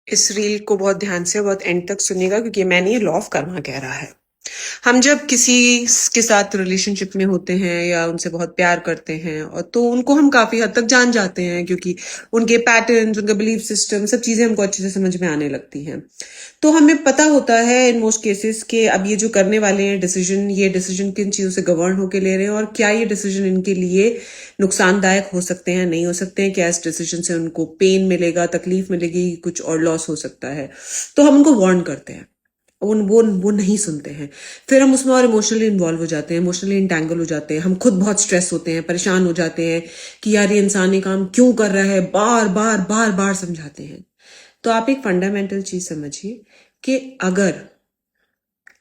इस रील को बहुत ध्यान से बहुत एंड तक सुनिएगा क्योंकि मैंने ये लॉ ऑफ कर्मा कह रहा है। हम जब किसी के साथ रिलेशनशिप में होते हैं या उनसे बहुत प्यार करते हैं और तो उनको हम काफी हद तक जान जाते हैं क्योंकि उनके पैटर्न्स, उनका बिलीफ सिस्टम, सब चीजें हमको अच्छे से समझ में आने लगती हैं। तो हमें पता होता है इन मोस्ट केसेस कि अब ये जो करने वाले हैं डिसीजन, ये डिसीजन किन चीजों से गवर्न होके ले रहे हैं और क्या ये डिसीजन इनके लिए नुकसानदायक हो सकते हैं, नहीं हो सकते हैं, क्या इस डिसीजन से उनको पेन मिलेगा, तकलीफ मिलेगी, कुछ और लॉस हो सकता है। तो हम उनको वार्न करते हैं, वो नहीं सुनते हैं। फिर हम उसमें और इमोशनली इन्वॉल्व हो जाते हैं, इमोशनली इंटैंगल हो जाते हैं, हम खुद बहुत स्ट्रेस होते हैं, परेशान हो जाते हैं कि यार ये इंसान ये काम क्यों कर रहा है, बार बार बार बार समझाते हैं। तो आप एक फंडामेंटल चीज समझिए कि अगर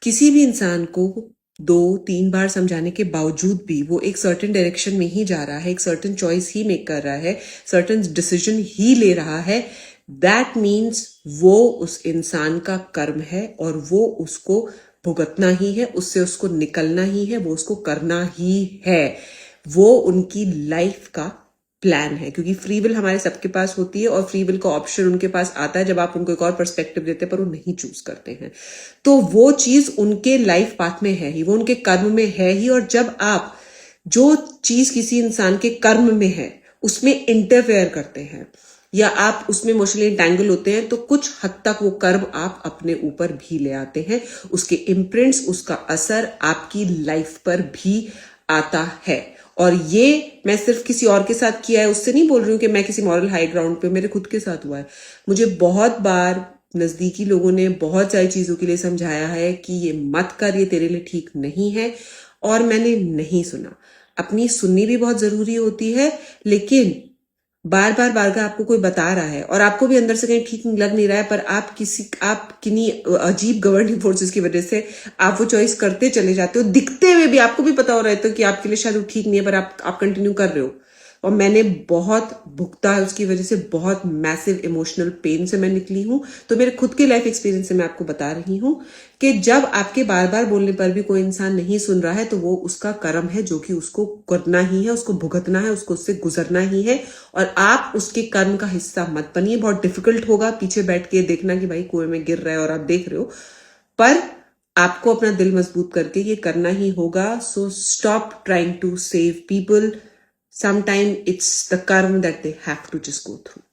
किसी भी इंसान को 2-3 बार समझाने के बावजूद भी वो एक सर्टेन डायरेक्शन में ही जा रहा है, एक सर्टेन चॉइस ही मेक कर रहा है, सर्टेन डिसीजन ही ले रहा है, दैट मीन्स वो उस इंसान का कर्म है और वो उसको भुगतना ही है, उससे उसको निकलना ही है, वो उसको करना ही है। वो उनकी लाइफ का प्लान है क्योंकि फ्री विल हमारे सबके पास होती है और फ्री विल का ऑप्शन उनके पास आता है जब आप उनको एक और पर्सपेक्टिव देते हैं, पर वो नहीं चूज करते हैं। तो वो चीज उनके लाइफ पाथ में है ही, वो उनके कर्म में है ही। और जब आप जो चीज किसी इंसान के कर्म में है उसमें इंटरफेयर करते हैं या आप उसमें इमोशनली इंटैंगल होते हैं तो कुछ हद तक वो कर्म आप अपने ऊपर भी ले आते हैं, उसके इम्प्रिंट्स, उसका असर आपकी लाइफ पर भी आता है। और ये मैं सिर्फ किसी और के साथ किया है उससे नहीं बोल रही हूँ कि मैं किसी मॉरल हाई ग्राउंड पे, मेरे खुद के साथ हुआ है। मुझे बहुत बार नजदीकी लोगों ने बहुत सारी चीजों के लिए समझाया है कि ये मत कर, ये तेरे लिए ठीक नहीं है, और मैंने नहीं सुना। अपनी सुननी भी बहुत जरूरी होती है, लेकिन बार बार आपको कोई बता रहा है और आपको भी अंदर से कहीं ठीक लग नहीं रहा है, पर आप किन्हीं अजीब गवर्निंग फोर्सेस की वजह से आप वो चॉइस करते चले जाते हो, दिखते हुए भी आपको भी पता हो रहा है कि आपके लिए शायद वो ठीक नहीं है, पर आप कंटिन्यू कर रहे हो। और मैंने बहुत भुगता है उसकी वजह से, बहुत मैसिव इमोशनल पेन से मैं निकली हूं। तो मेरे खुद के लाइफ एक्सपीरियंस से मैं आपको बता रही हूं कि जब आपके बार बार बोलने पर भी कोई इंसान नहीं सुन रहा है तो वो उसका कर्म है जो कि उसको करना ही है, उसको भुगतना है, उसको उससे गुजरना ही है। और आप उसके कर्म का हिस्सा मत बनिए। बहुत डिफिकल्ट होगा पीछे बैठ के देखना कि भाई कुएं में गिर रहा है और आप देख रहे हो, पर आपको अपना दिल मजबूत करके ये करना ही होगा। So stop trying to save people. Sometimes it's the karma that they have to just go through.